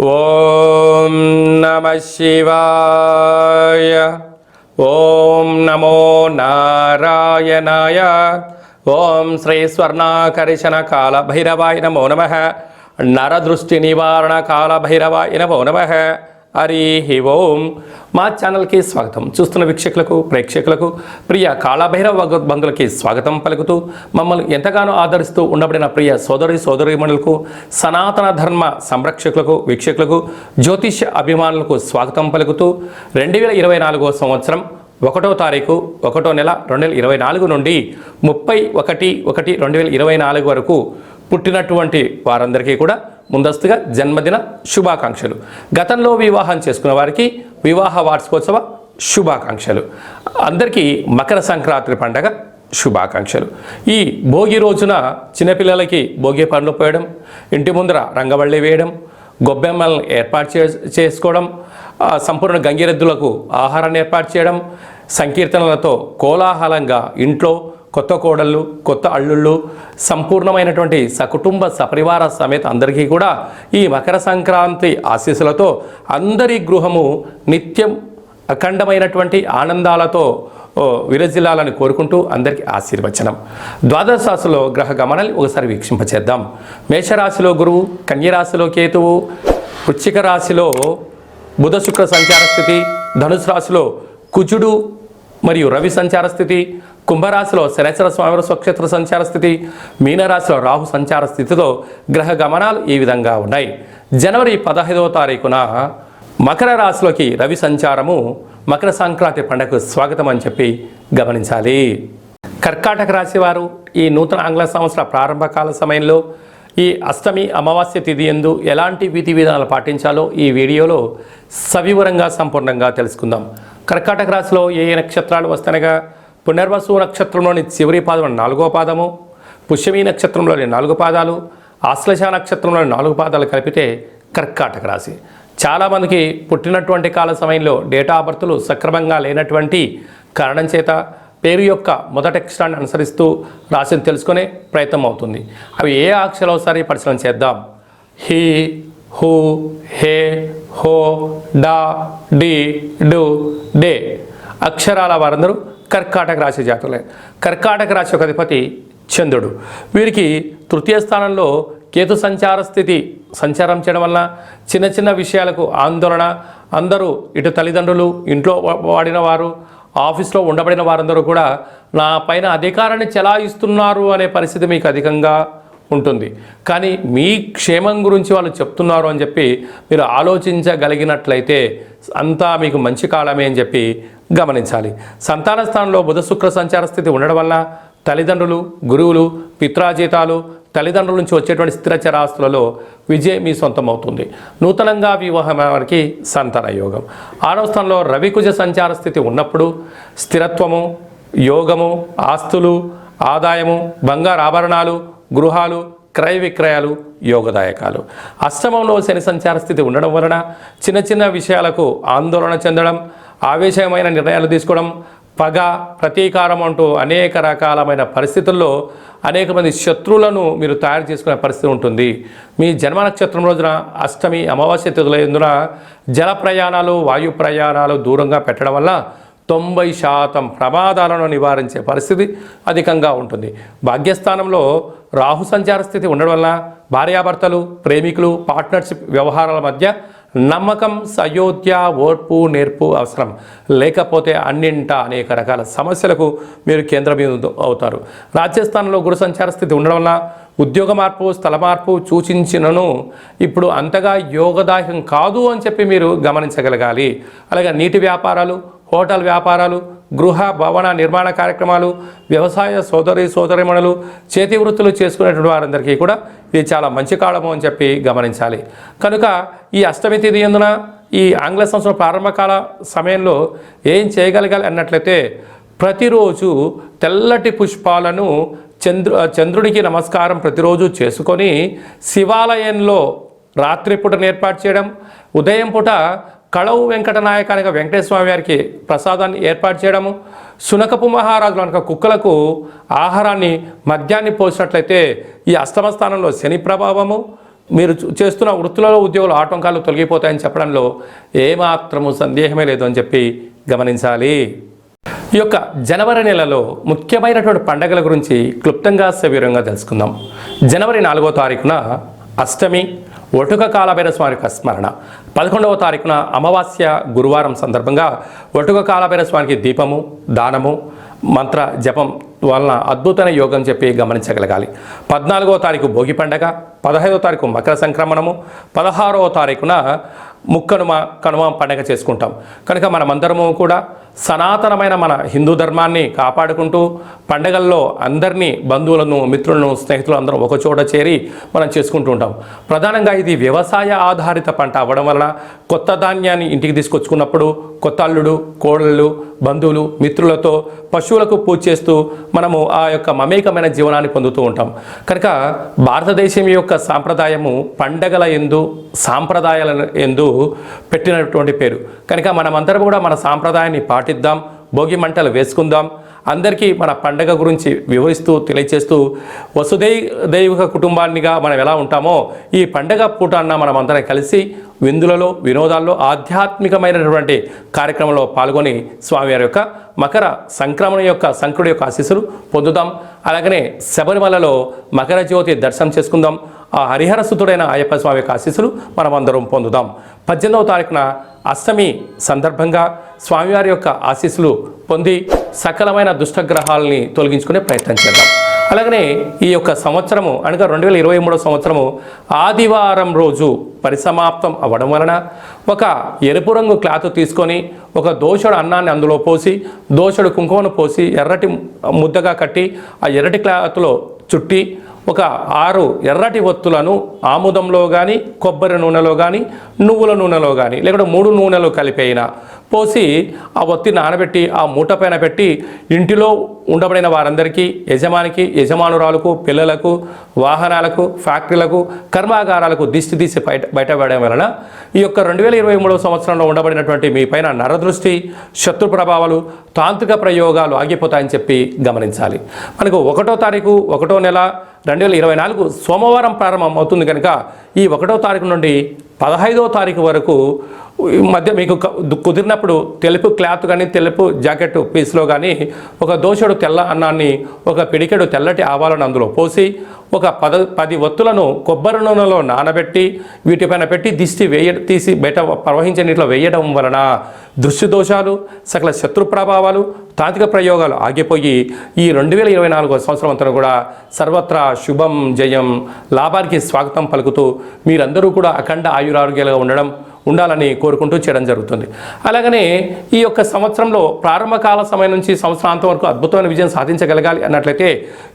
ఓం నమః శివాయ. ఓం నమో నారాయణాయ. ఓం శ్రీ స్వర్ణాకర్షణ కాల భైరవాయ నమో నమః. నరదృష్టి నివారణ కాల భైరవాయ నమో నమః. హరి ఓం. మా ఛానల్కి స్వాగతం. చూస్తున్న వీక్షకులకు ప్రేక్షకులకు ప్రియ కాళభైరవ బంధువులకి స్వాగతం పలుకుతూ మమ్మల్ని ఎంతగానో ఆదరిస్తూ ఉండబడిన ప్రియ సోదరీమణులకు సనాతన ధర్మ సంరక్షకులకు వీక్షకులకు జ్యోతిష్య అభిమానులకు స్వాగతం పలుకుతూ 2024 సంవత్సరం 1వ తారీఖు 1వ నెల 2024 నుండి 31/1/2024 వరకు పుట్టినటువంటి వారందరికీ కూడా ముందస్తుగా జన్మదిన శుభాకాంక్షలు. గతంలో వివాహం చేసుకున్న వారికి వివాహ వార్షికోత్సవ శుభాకాంక్షలు. అందరికీ మకర సంక్రాంతి పండగ శుభాకాంక్షలు. ఈ భోగి రోజున చిన్నపిల్లలకి భోగి పండ్లు పోయడం, ఇంటి ముందర రంగవల్లి వేయడం, గొబ్బెమ్మలను ఏర్పాటు చేసుకోవడం, సంపూర్ణ గంగిరెద్దులకు ఆహారాన్ని ఏర్పాటు చేయడం, సంకీర్తనలతో కోలాహలంగా ఇంట్లో కొత్త కోడళ్ళు కొత్త అల్లుళ్ళు సంపూర్ణమైనటువంటి సకుటుంబ సపరివార సమేత అందరికీ కూడా ఈ మకర సంక్రాంతి ఆశీస్సులతో అందరి గృహము నిత్యం అఖండమైనటువంటి ఆనందాలతో విరజిల్లాలని కోరుకుంటూ అందరికీ ఆశీర్వచనం. ద్వాదశ రాశిలో గ్రహ గమనాలు ఒకసారి వీక్షింపచేద్దాం. మేషరాశిలో గురువు, కన్యరాశిలో కేతువు, వృశ్చిక రాశిలో బుధ శుక్ర సంచార స్థితి, ధనుసు రాశిలో కుజుడు మరియు రవి సంచార స్థితి, కుంభరాశిలో శనేశ్వర స్వామి స్వక్షేత్ర సంచార స్థితి, మీనరాశిలో రాహు సంచార స్థితితో గ్రహ గమనాలు ఈ విధంగా ఉన్నాయి. జనవరి 15వ తారీఖున మకర రాశిలోకి రవి సంచారము మకర సంక్రాంతి పండుగకు స్వాగతం అని చెప్పి గమనించాలి. కర్కాటక రాశి వారు ఈ నూతన ఆంగ్ల సంవత్సర ప్రారంభకాల సమయంలో ఈ అష్టమి అమావాస్య తిథి యందు ఎలాంటి విధి విధానాలు పాటించాలో ఈ వీడియోలో సవివరంగా సంపూర్ణంగా తెలుసుకుందాం. కర్కాటక రాశిలో ఏ నక్షత్రాలు వస్తానగా పునర్వసు నక్షత్రంలోని చివరి పాదం 4వ పాదము, పుష్యమి నక్షత్రంలోని 4 పాదాలు, ఆశ్లేష నక్షత్రంలోని 4 పాదాలు కలిపితే కర్కాటక రాశి. చాలామందికి పుట్టినటువంటి కాల సమయంలో డేటా ఆఫ్ బర్త్లు సక్రమంగా లేనటువంటి కారణం చేత పేరు యొక్క మొదటి అక్షరాన్ని అనుసరిస్తూ రాశిని తెలుసుకునే ప్రయత్నం అవుతుంది. అవి ఏ అక్షరాలు ఒకసారి పరిశీలన చేద్దాం. హి, హు, హే, హో, డా, డి, డు, డే అక్షరాల వారందరూ కర్కాటక రాశి జాతకులే. కర్కాటక రాశి యొక్క అధిపతి చంద్రుడు. వీరికి తృతీయ స్థానంలో కేతు సంచార స్థితి సంచారం చేయడం వల్ల చిన్న చిన్న విషయాలకు ఆందోళన, అందరూ ఇటు తల్లిదండ్రులు, ఇంట్లో వాడిన వారు, ఆఫీస్లో ఉండబడిన వారందరూ కూడా నా పైన అధికారాన్ని చెలాయిస్తున్నారు అనే పరిస్థితి మీకు అధికంగా ఉంటుంది. కానీ మీ క్షేమం గురించి వాళ్ళు చెప్తున్నారు అని చెప్పి మీరు ఆలోచించగలిగినట్లయితే అంతా మీకు మంచి కాలమే అని చెప్పి గమనించాలి. సంతాన స్థానంలో బుధ శుక్ర సంచార స్థితి ఉండడం వల్ల తల్లిదండ్రులు, గురువులు, పిత్రాజీతాలు, తల్లిదండ్రుల నుంచి వచ్చేటువంటి స్థిరచర ఆస్తులలో విజయం మీ సొంతం అవుతుంది. నూతనంగా వివాహం వారికి సంతాన యోగం. 6వ స్థానంలో రవికుజ సంచార స్థితి ఉన్నప్పుడు స్థిరత్వము, యోగము, ఆస్తులు, ఆదాయము, బంగారు ఆభరణాలు, గృహాలు, క్రయ విక్రయాలు యోగదాయకాలు. అష్టమంలో శని సంచార స్థితి ఉండడం వలన చిన్న చిన్న విషయాలకు ఆందోళన చెందడం, ఆవేశమైన నిర్ణయాలు తీసుకోవడం, పగ, ప్రతీకారం అంటూ అనేక రకాలమైన పరిస్థితుల్లో అనేక మంది శత్రువులను మీరు తయారు చేసుకునే పరిస్థితి ఉంటుంది. మీ జన్మ నక్షత్రం రోజున అష్టమి అమావాస్య తిథులందున జల ప్రయాణాలు, వాయు ప్రయాణాలు దూరంగా పెట్టడం వల్ల 90% ప్రమాదాలను నివారించే పరిస్థితి అధికంగా ఉంటుంది. భాగ్యస్థానంలో రాహు సంచార స్థితి ఉండడం వల్ల భార్యాభర్తలు, ప్రేమికులు, పార్ట్నర్షిప్ వ్యవహారాల మధ్య నమ్మకం, సయోధ్య, ఓర్పు, నేర్పు అవసరం. లేకపోతే అన్నింట అనేక రకాల సమస్యలకు మీరు కేంద్రబిందు అవుతారు. రాజ్యస్థానంలో గురు సంచార స్థితి ఉండడం వల్ల ఉద్యోగ మార్పు, స్థల మార్పు సూచించినను ఇప్పుడు అంతగా యోగదాయకం కాదు అని చెప్పి మీరు గమనించగలగాలి. అలాగే నీటి వ్యాపారాలు, హోటల్ వ్యాపారాలు, గృహ భవన నిర్మాణ కార్యక్రమాలు, వ్యవసాయ సోదరిమణులు, చేతి వృత్తులు చేసుకునేటువంటి వారందరికీ కూడా ఇది చాలా మంచి కాలము అని చెప్పి గమనించాలి. కనుక ఈ అష్టమి తిథి యందున ఈ ఆంగ్ల సంవత్సరం ప్రారంభకాల సమయంలో ఏం చేయగలగాలి అన్నట్లయితే ప్రతిరోజు తెల్లటి పుష్పాలను చంద్రుడికి నమస్కారం ప్రతిరోజు చేసుకొని శివాలయంలో రాత్రిపూట ఏర్పాటు చేయడం, ఉదయం పూట కళవు వెంకటనాయక అనగా వెంకటేశ్వర స్వామి వారికి ప్రసాదాన్ని ఏర్పాటు చేయడము, శునకపు మహారాజులు అనగా కుక్కలకు ఆహారాన్ని మద్యాన్ని పోసినట్లయితే ఈ అష్టమ స్థానంలో శని ప్రభావము, మీరు చేస్తున్న వృత్తులలో ఉద్యోగులు ఆటంకాలు తొలగిపోతాయని చెప్పడంలో ఏమాత్రము సందేహమే లేదు అని చెప్పి గమనించాలి. ఈ యొక్క జనవరి నెలలో ముఖ్యమైనటువంటి పండుగల గురించి క్లుప్తంగా సవివరంగా తెలుసుకుందాం. జనవరి 4వ తారీఖున అష్టమి, ఒటుక కాలభైరవ స్వామి యొక్క స్మరణ. 11వ తారీఖున అమావాస్య గురువారం సందర్భంగా ఒటుక కాలభైరవ స్వామికి దీపము, దానము, మంత్ర జపం వలన అద్భుతమైన యోగం చెప్పి గమనించగలగాలి. 14వ తారీఖు భోగి పండగ, 15వ తారీఖు మకర సంక్రమణము, 16వ తారీఖున కనుమ పండగ చేసుకుంటాం. కనుక మనమందరము కూడా సనాతనమైన మన హిందూ ధర్మాన్ని కాపాడుకుంటూ పండగల్లో అందరినీ, బంధువులను, మిత్రులను, స్నేహితులు అందరం ఒకచోట చేరి మనం చేసుకుంటూ ఉంటాం. ప్రధానంగా ఇది వ్యవసాయ ఆధారిత పంట అవ్వడం వలన కొత్త ధాన్యాన్ని ఇంటికి తీసుకొచ్చుకున్నప్పుడు కొత్త అల్లుడు, కోడళ్ళు, బంధువులు, మిత్రులతో పశువులకు పూజ చేస్తూ మనము ఆ యొక్క మమేకమైన జీవనాన్ని పొందుతూ ఉంటాం. కనుక భారతదేశం యొక్క సాంప్రదాయము పండగల యందు, సాంప్రదాయాల యందు పెట్టినటువంటి పేరు. కనుక మనమందరం కూడా మన సాంప్రదాయాన్ని పాటిద్దాం, భోగి మంటలు వేసుకుందాం, అందరికీ మన పండగ గురించి వివరిస్తూ తెలియచేస్తూ వసుదైవిక కుటుంబాన్నిగా మనం ఎలా ఉంటామో ఈ పండగ పూటాన్న మనం అందరం కలిసి విందులలో, వినోదాల్లో, ఆధ్యాత్మికమైనటువంటి కార్యక్రమంలో పాల్గొని స్వామివారి యొక్క మకర సంక్రమణ యొక్క సంకుడి యొక్క ఆశీస్సులు పొందుదాం. అలాగనే శబరిమలలో మకర జ్యోతి దర్శనం చేసుకుందాం. ఆ హరిహర సుతుడైన అయ్యప్ప స్వామి యొక్క ఆశీస్సులు మనం అందరం పొందుదాం. 18వ తారీఖున అష్టమి సందర్భంగా స్వామివారి యొక్క ఆశీస్సులు పొంది సకలమైన దుష్టగ్రహాలని తొలగించుకునే ప్రయత్నం చేద్దాం. అలాగనే ఈ యొక్క సంవత్సరము అనగా 2023 సంవత్సరము ఆదివారం రోజు పరిసమాప్తం అవ్వడం వలన ఒక ఎరుపు రంగు క్లాత్ తీసుకొని ఒక దోషుడు అన్నాన్ని అందులో పోసి, దోషుడు కుంకుమను పోసి ఎర్రటి ముద్దగా కట్టి ఆ ఎర్రటి క్లాత్లో చుట్టి ఒక 6 ఎర్రటి ఒత్తులను ఆముదంలో కానీ, కొబ్బరి నూనెలో కానీ, నువ్వుల నూనెలో కానీ, లేకుంటే 3 నూనెలు కలిపైనా పోసి ఆ ఒత్తి నానబెట్టి ఆ మూట పైన పెట్టి ఇంటిలో ఉండబడిన వారందరికీ, యజమానికి, యజమానురాలకు, పిల్లలకు, వాహనాలకు, ఫ్యాక్టరీలకు, కర్మాగారాలకు దిష్టి తీసి బయటపడడం వలన ఈ యొక్క 2023 సంవత్సరంలో ఉండబడినటువంటి మీ పైన నరదృష్టి, శత్రు ప్రభావాలు, తాంత్రిక ప్రయోగాలు ఆగిపోతాయని చెప్పి గమనించాలి. మనకు 1వ తారీఖు 1వ నెల 2024 సోమవారం ప్రారంభం అవుతుంది. కనుక ఈ 1వ తారీఖు నుండి 15వ తారీఖు వరకు మధ్య మీకు కుదిరినప్పుడు తెలుపు క్లాత్ కానీ, తెలుపు జాకెట్ పీస్లో కానీ ఒక దోషుడు తెల్ల అన్నాన్ని, ఒక పిడికెడు తెల్లటి ఆవాలను అందులో పోసి ఒక 10 ఒత్తులను కొబ్బరి నూనెలో నానబెట్టి వీటిపైన పెట్టి దిష్టి తీసి బయట ప్రవహించే నీటిలో వేయడం వలన దృష్టి దోషాలు, సకల శత్రు ప్రభావాలు, తాంత్రిక ప్రయోగాలు ఆగిపోయి ఈ 2024 సంవత్సరం అంతా కూడా సర్వత్రా శుభం, జయం, లాభానికి స్వాగతం పలుకుతూ మీరందరూ కూడా అఖండ ఆయురారోగ్యాలుగా ఉండాలని కోరుకుంటూ చేయడం జరుగుతుంది. అలాగనే ఈ యొక్క సంవత్సరంలో ప్రారంభకాల సమయం నుంచి సంవత్సరాంతం వరకు అద్భుతమైన విజయం సాధించగలగాలి అన్నట్లయితే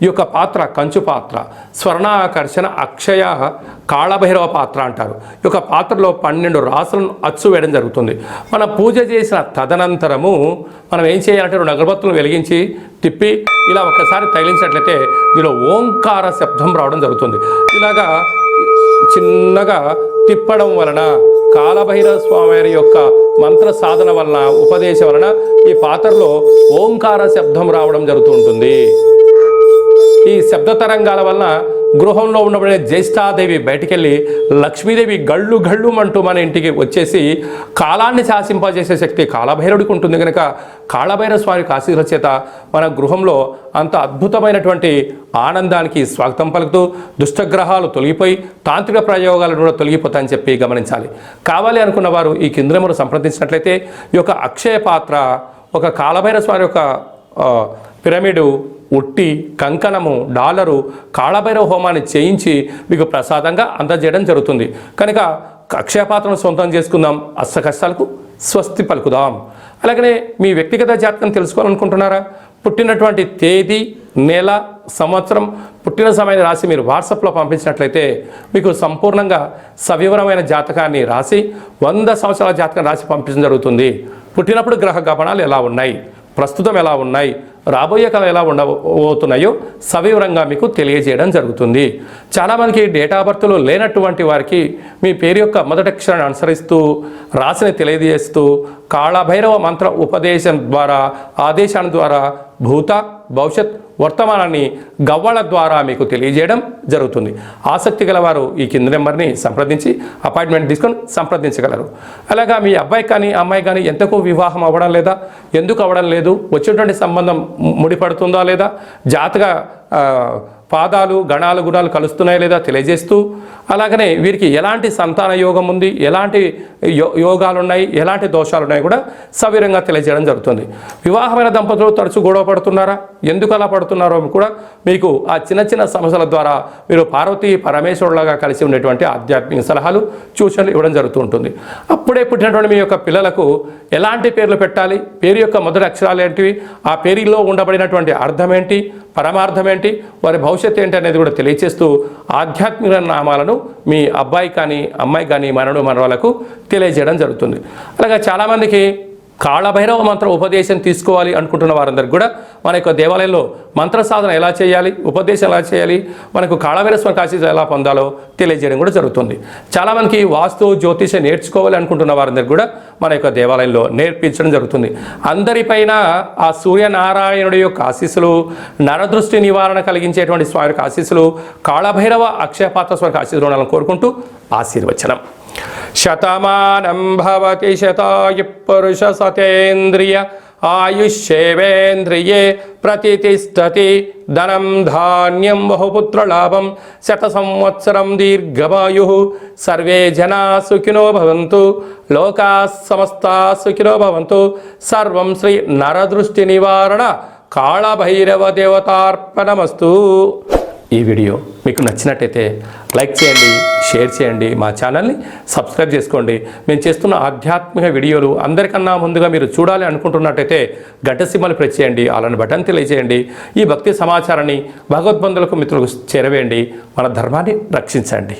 ఈ యొక్క పాత్ర కంచు పాత్ర, స్వర్ణాకర్షణ అక్షయ కాళభైరవ పాత్ర అంటారు. ఈ యొక్క పాత్రలో 12 రాసులను అచ్చు వేయడం జరుగుతుంది. మనం పూజ చేసిన తదనంతరము మనం ఏం చేయాలంటే 2 అగరబత్తులను వెలిగించి తిప్పి ఇలా ఒక్కసారి తగిలించినట్లయితే దీనిలో ఓంకార శబ్దం రావడం జరుగుతుంది. ఇలాగా చిన్నగా తిప్పడం వలన కాళభైరవ స్వామి యొక్క మంత్ర సాధన వలన, ఉపదేశం వలన ఈ పాత్రలో ఓంకార శబ్దం రావడం జరుగుతూ ఉంటుంది. ఈ శబ్ద తరంగాల వలన గృహంలో ఉండబడే జ్యేష్ఠాదేవి బయటికెళ్ళి లక్ష్మీదేవి గళ్ళు గళ్ళు అంటూ మన ఇంటికి వచ్చేసి కాలాన్ని శాసింపజేసే శక్తి కాళభైరవుడికి ఉంటుంది. కనుక కాళభైరవ స్వామి ఆశీర్వాద చేత మన గృహంలో అంత అద్భుతమైనటువంటి ఆనందానికి స్వాగతం పలుకుతూ దుష్టగ్రహాలు తొలగిపోయి తాంత్రిక ప్రయోగాలు కూడా తొలగిపోతాయని చెప్పి గమనించాలి. కావాలి అనుకున్న వారు ఈ కింద నెంబర్ సంప్రదించినట్లయితే ఈ యొక్క అక్షయ పాత్ర, ఒక కాళభైరవ స్వామి యొక్క పిరమిడు, ఉట్టి, కంకణము, డాలరు, కాళభైరవ హోమాన్ని చేయించి మీకు ప్రసాదంగా అందజేయడం జరుగుతుంది. కనుక అక్షయపాత్రను సొంతం చేసుకుందాం, అష్ట కష్టాలకు స్వస్తి పలుకుదాం. అలాగనే మీ వ్యక్తిగత జాతకం తెలుసుకోవాలనుకుంటున్నారా? పుట్టినటువంటి తేదీ, నెల, సంవత్సరం, పుట్టిన సమయాన్ని రాసి మీరు వాట్సాప్లో పంపించినట్లయితే మీకు సంపూర్ణంగా సవివరమైన జాతకాన్ని రాసి 100 సంవత్సరాల జాతకం రాసి పంపించడం జరుగుతుంది. పుట్టినప్పుడు గ్రహ గమనాలు ఎలా ఉన్నాయి, ప్రస్తుతం ఎలా ఉన్నాయి, రాబోయే కాలం ఎలా ఉండబోతున్నాయో సవివరంగా మీకు తెలియజేయడం జరుగుతుంది. చాలామందికి డేట్ ఆఫ్ బర్త్లో లేనటువంటి వారికి మీ పేరు యొక్క మొదటి అక్షరాన్ని అనుసరిస్తూ రాశిని తెలియజేస్తూ కాళభైరవ మంత్ర ఉపదేశం ద్వారా, ఆదేశాల ద్వారా భూత భవిష్యత్ వర్తమానాన్ని గవ్వల ద్వారా మీకు తెలియజేయడం జరుగుతుంది. ఆసక్తి గలవారు ఈ కింది నెంబర్ని సంప్రదించి అపాయింట్మెంట్ తీసుకొని సంప్రదించగలరు. అలాగా మీ అబ్బాయి కానీ అమ్మాయి కానీ ఎంతకు వివాహం అవ్వడం లేదా, ఎందుకు అవ్వడం లేదు, వచ్చేటువంటి సంబంధం ముడిపడుతుందా లేదా, జాతక పాదాలు గణాలు గుణాలు కలుస్తున్నాయి లేదా తెలియజేస్తూ, అలాగనే వీరికి ఎలాంటి సంతాన యోగం ఉంది, ఎలాంటి యోగాలు ఉన్నాయి, ఎలాంటి దోషాలు ఉన్నాయి కూడా సవివరంగా తెలియజేయడం జరుగుతుంది. వివాహమైన దంపతులు తరచూ గొడవ పడుతున్నారా, ఎందుకు అలా పడుతున్నారో కూడా మీకు ఆ చిన్న చిన్న సమస్యల ద్వారా మీరు పార్వతీ పరమేశ్వరులాగా కలిసి ఉండేటువంటి ఆధ్యాత్మిక సలహాలు సూచనలు ఇవ్వడం జరుగుతూ ఉంటుంది. అప్పుడే పుట్టినటువంటి మీ యొక్క పిల్లలకు ఎలాంటి పేర్లు పెట్టాలి, పేరు యొక్క మొదటి అక్షరాలు ఏంటివి, ఆ పేరులో ఉండబడినటువంటి అర్థం ఏంటి, పరమార్థం ఏంటి, వారి భవిష్యత్తు ఏంటి అనేది కూడా తెలియచేస్తూ ఆధ్యాత్మిక నామాలను మీ అబ్బాయి కానీ అమ్మాయి కానీ మనవాళ్ళకు తెలియజేయడం జరుగుతుంది. అలాగే చాలామందికి కాళభైరవ మంత్ర ఉపదేశం తీసుకోవాలి అనుకుంటున్న వారందరికీ కూడా మన యొక్క దేవాలయంలో మంత్ర సాధన ఎలా చేయాలి, ఉపదేశం ఎలా చేయాలి, మనకు కాళభైరవ స్వామి ఆశీస్సులు ఎలా పొందాలో తెలియజేయడం కూడా జరుగుతుంది. చాలామందికి వాస్తు జ్యోతిషం నేర్చుకోవాలి అనుకుంటున్న వారందరికీ కూడా మన యొక్క దేవాలయంలో నేర్పించడం జరుగుతుంది. అందరిపైన ఆ సూర్యనారాయణుడి యొక్క ఆశీస్సులు, నరదృష్టి నివారణ కలిగించేటువంటి స్వామి యొక్క ఆశీస్సులు, కాళభైరవ అక్షయపాత్ర స్వామి ఆశీస్సులు ఉండాలని కోరుకుంటూ ఆశీర్వచనం. శతమానం భవతి శతాయు పురుష సతేంద్రియ ఆయుష్యేవేంద్రియే ప్రతిష్టతి ధనం ధాన్యం బహుపుత్రలాభం శత సంవత్సరం దీర్ఘమాయు సర్వే జనా సుఖినో భవంతు లోకా సమస్తా సుఖినో భవంతు. సర్వం శ్రీ నరదృష్టి నివారణ కాళభైరవ దేవతార్పణమస్తు. ఈ వీడియో మీకు నచ్చినట్టయితే లైక్ చేయండి, షేర్ చేయండి, మా ఛానల్ని సబ్స్క్రైబ్ చేసుకోండి. మేము చేస్తున్న ఆధ్యాత్మిక వీడియోలు అందరికన్నా ముందుగా మీరు చూడాలి అనుకుంటున్నట్టయితే గంట సింబల్ ప్రెస్ చేయండి, అలాని బటన్ తెలియజేయండి. ఈ భక్తి సమాచారాన్ని భగవద్బంధులకు మిత్రులకు చేరవేయండి. మన ధర్మాన్ని రక్షించండి.